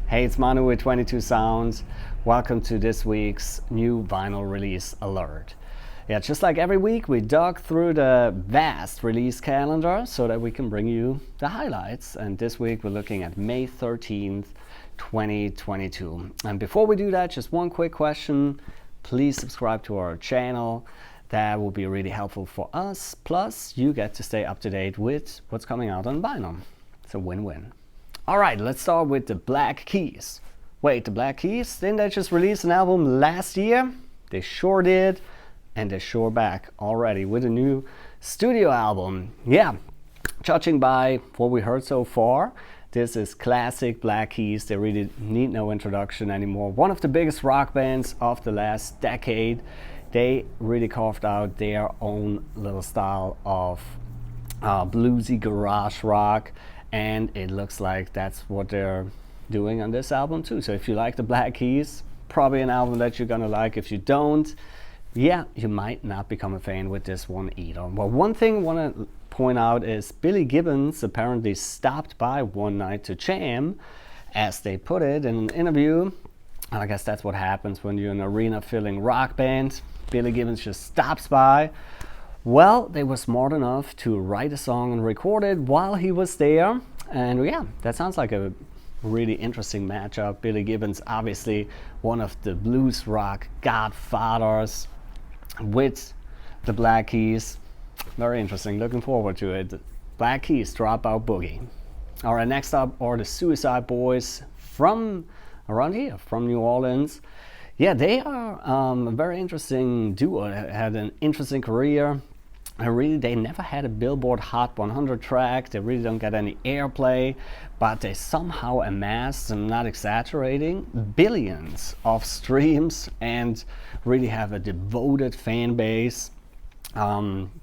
Hey, it's Manu with 22 Sounds. Welcome to this week's new vinyl release alert. Yeah, just like every week, we dug through the vast release calendar so that we can bring you the highlights. And this week we're looking at May 13th, 2022. And before we do that, just one quick question. Please subscribe to our channel. That will be really helpful for us. Plus, you get to stay up to date with what's coming out on vinyl. It's a win-win. All right, let's start with the Black Keys. Wait, the Black Keys? Didn't they just release an album last year? They sure did, and they're sure back already with a new studio album. Yeah, judging by what we heard so far, this is classic Black Keys. They really need no introduction anymore. One of the biggest rock bands of the last decade. They really carved out their own little style of bluesy garage rock. And it looks like that's what they're doing on this album too. So if you like the Black Keys, probably an album that you're gonna like. If you don't, yeah, you might not become a fan with this one either. Well, one thing I want to point out is Billy Gibbons apparently stopped by one night to jam, as they put it in an interview. And I guess that's what happens when you're an arena-filling rock band. Billy Gibbons just stops by. Well, they were smart enough to write a song and record it while he was there. And yeah, that sounds like a really interesting matchup. Billy Gibbons, obviously one of the blues rock godfathers, with the Black Keys. Very interesting, looking forward to it. Black Keys, Dropout, Boogie. All right, next up are the Suicide Boys from around here, from New Orleans. Yeah, they are a very interesting duo. They had an interesting career. They never had a Billboard Hot 100 track. They really don't get any airplay, but they somehow amassed, I'm not exaggerating, billions of streams and really have a devoted fan base.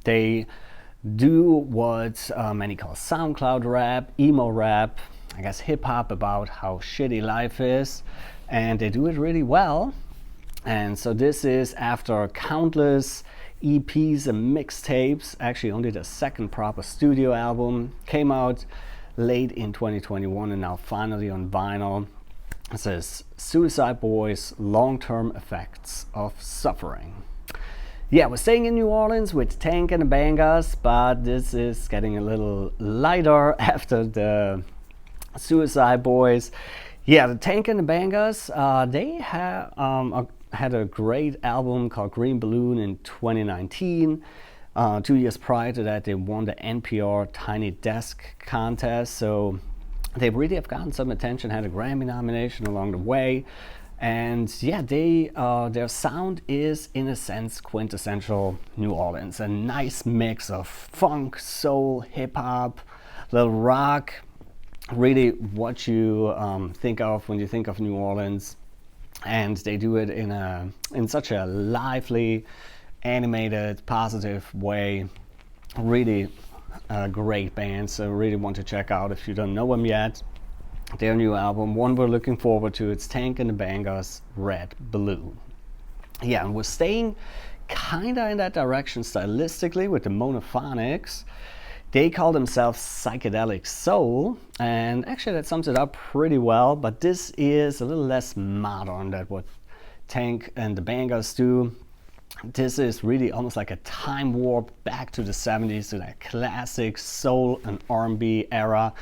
They do what many call SoundCloud rap, emo rap, I guess hip hop about how shitty life is, and they do it really well. And so this is after countless EPs and mixtapes, actually only the second proper studio album, came out late in 2021 and now finally on vinyl. It says Suicide Boys, Long-Term Effects of Suffering. Yeah, we're staying in New Orleans with Tank and the Bangas, but this is getting a little lighter after the Suicide Boys. Yeah, the Tank and the Bangas, they had a great album called Green Balloon in 2019. 2 years prior to that, they won the NPR Tiny Desk contest. So they really have gotten some attention, had a Grammy nomination along the way. And yeah, their sound is, in a sense, quintessential New Orleans. A nice mix of funk, soul, hip-hop, little rock. Really what you think of when you think of New Orleans. And they do it in such a lively, animated, positive way. Really a great band, so really want to check out if you don't know them yet. Their new album, one we're looking forward to, it's Tank and the Bangas, Red Balloon. Yeah, and we're staying kinda in that direction stylistically with the Monophonics. They call themselves Psychedelic Soul, and actually that sums it up pretty well, but this is a little less modern than what Tank and the Bangas do. This is really almost like a time warp back to the 70s, to that classic soul and R&B era.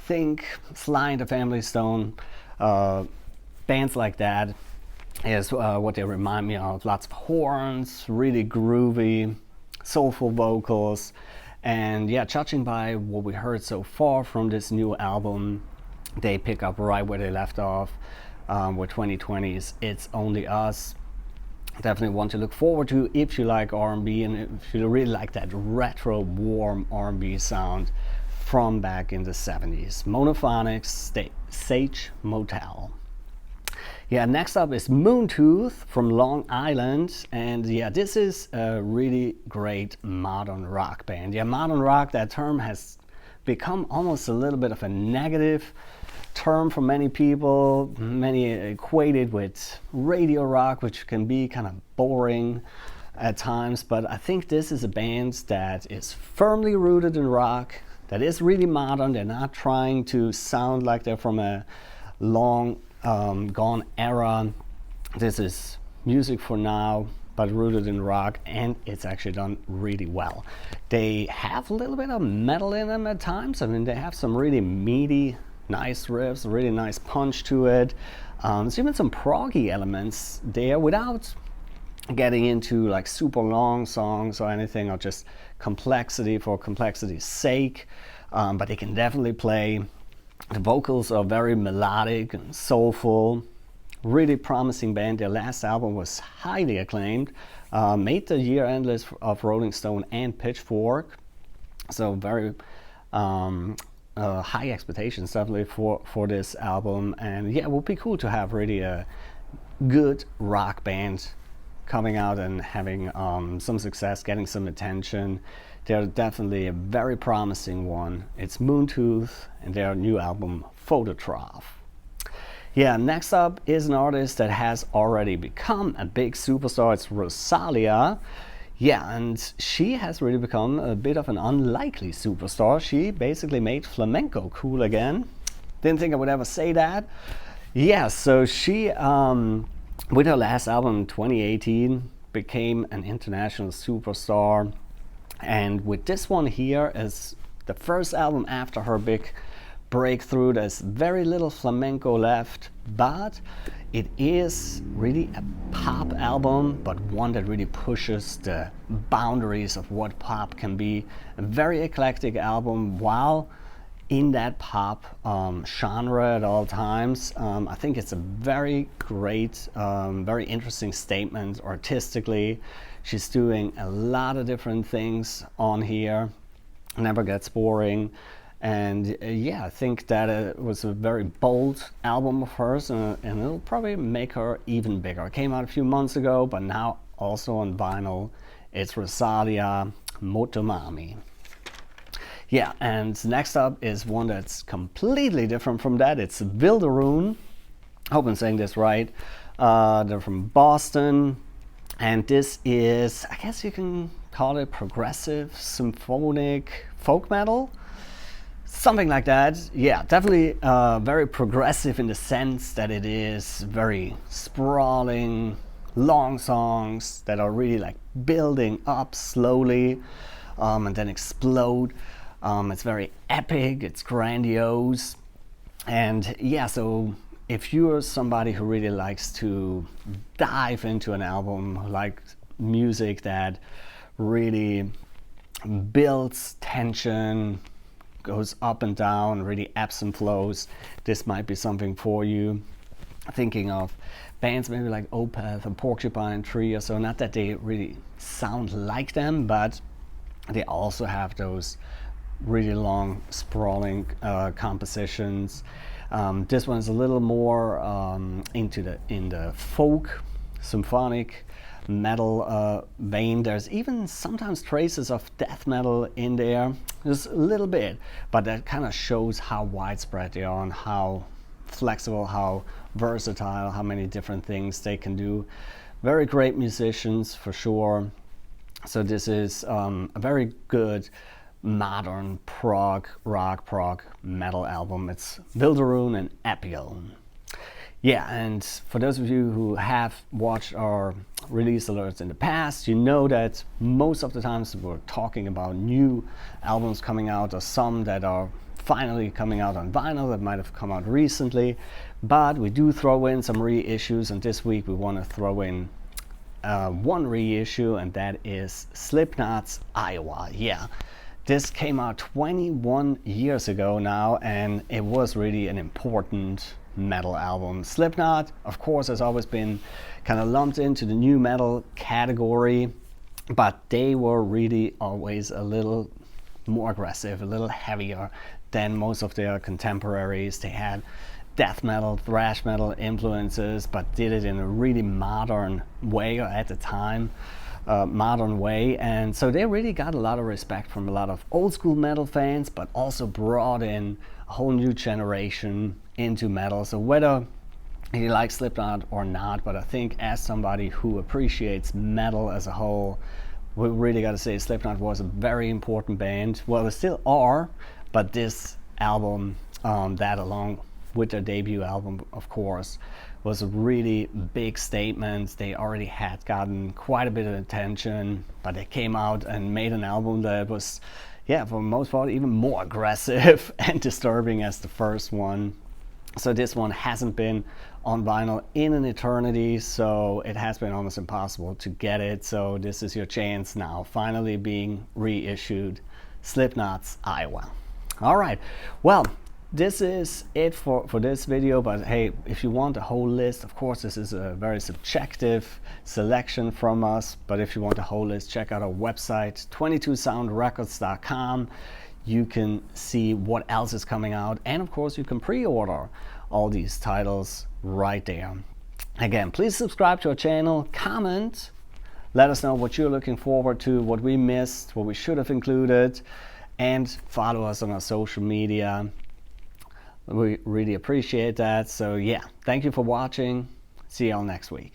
Think Sly and the Family Stone, bands like that is what they remind me of. Lots of horns, really groovy, soulful vocals. And yeah, judging by what we heard so far from this new album, they pick up right where they left off with 2020's It's Only Us. Definitely one to look forward to if you like R&B and if you really like that retro, warm R&B sound from back in the 70s. Monophonics, Sage Motel. Yeah, next up is Moontooth from Long Island, and yeah, this is a really great modern rock band. Yeah, modern rock, that term has become almost a little bit of a negative term for many people. Many equate it with radio rock, which can be kind of boring at times, but I think this is a band that is firmly rooted in rock, that is really modern. They're not trying to sound like they're from a long Gone era. This is music for now, but rooted in rock, and it's actually done really well. They have a little bit of metal in them at times. I mean, they have some really meaty, nice riffs, really nice punch to it. There's even some proggy elements there without getting into like super long songs or anything, or just complexity for complexity's sake. But they can definitely play. The vocals are very melodic and soulful. Really promising band. Their last album was highly acclaimed, made the year-end list of Rolling Stone and Pitchfork. So very high expectations definitely for this album. And yeah, it would be cool to have really a good rock band coming out and having some success, getting some attention. They're definitely a very promising one. It's Moontooth and their new album Phototroph. Yeah, next up is an artist that has already become a big superstar. It's Rosalia. Yeah, and she has really become a bit of an unlikely superstar. She basically made flamenco cool again. Didn't think I would ever say that. Yeah, so she, with her last album in 2018, became an international superstar. And with this one here as the first album after her big breakthrough, there's very little flamenco left, but it is really a pop album, but one that really pushes the boundaries of what pop can be. A very eclectic album while in that pop genre at all times. I think it's a very great, very interesting statement artistically. She's doing a lot of different things on here, never gets boring. And yeah, I think that it was a very bold album of hers, and it'll probably make her even bigger. It came out a few months ago, but now also on vinyl. It's Rosalia, Motomami. Yeah, and next up is one that's completely different from that. It's Wilderun. I hope I'm saying this right. They're from Boston, and this is, I guess you can call it progressive, symphonic folk metal. Something like that. Yeah, definitely very progressive in the sense that it is very sprawling, long songs that are really like building up slowly and then explode. It's very epic, it's grandiose. And yeah, so if you're somebody who really likes to dive into an album, who likes music that really builds tension, goes up and down, really ebbs and flows, this might be something for you. Thinking of bands maybe like Opeth or Porcupine Tree or so, not that they really sound like them, but they also have those really long sprawling compositions. This one's a little more in the folk symphonic metal vein. There's even sometimes traces of death metal in there, just a little bit, but that kind of shows how widespread they are and how flexible, how versatile, how many different things they can do. Very great musicians for sure. So this is a very good modern prog rock metal album. It's Wilderun and Epigone. Yeah, and for those of you who have watched our release alerts in the past, you know that most of the times we're talking about new albums coming out, or some that are finally coming out on vinyl that might have come out recently, but we do throw in some reissues, and this week we want to throw in one reissue, and that is Slipknot's Iowa. Yeah, this came out 21 years ago now, and it was really an important metal album. Slipknot, of course, has always been kind of lumped into the new metal category, but they were really always a little more aggressive, a little heavier than most of their contemporaries. They had death metal, thrash metal influences, but did it in a really modern way, or at the time, modern way. And so they really got a lot of respect from a lot of old school metal fans, but also brought in a whole new generation into metal. So whether you like Slipknot or not, but I think as somebody who appreciates metal as a whole, we really got to say Slipknot was a very important band. Well, they still are, but this album, that along with their debut album, of course, was a really big statement. They already had gotten quite a bit of attention, but they came out and made an album that was, yeah, for the most part, even more aggressive and disturbing as the first one. So this one hasn't been on vinyl in an eternity, so it has been almost impossible to get it. So this is your chance now, finally being reissued. Slipknot's Iowa. All right, well, this is it for this video, but hey, if you want a whole list, of course this is a very subjective selection from us, but if you want a whole list, check out our website, 22soundrecords.com. You can see what else is coming out, and of course you can pre-order all these titles right there. Again, please subscribe to our channel, comment, let us know what you're looking forward to, what we missed, what we should have included, and follow us on our social media. We really appreciate that. So yeah, thank you for watching. See y'all next week.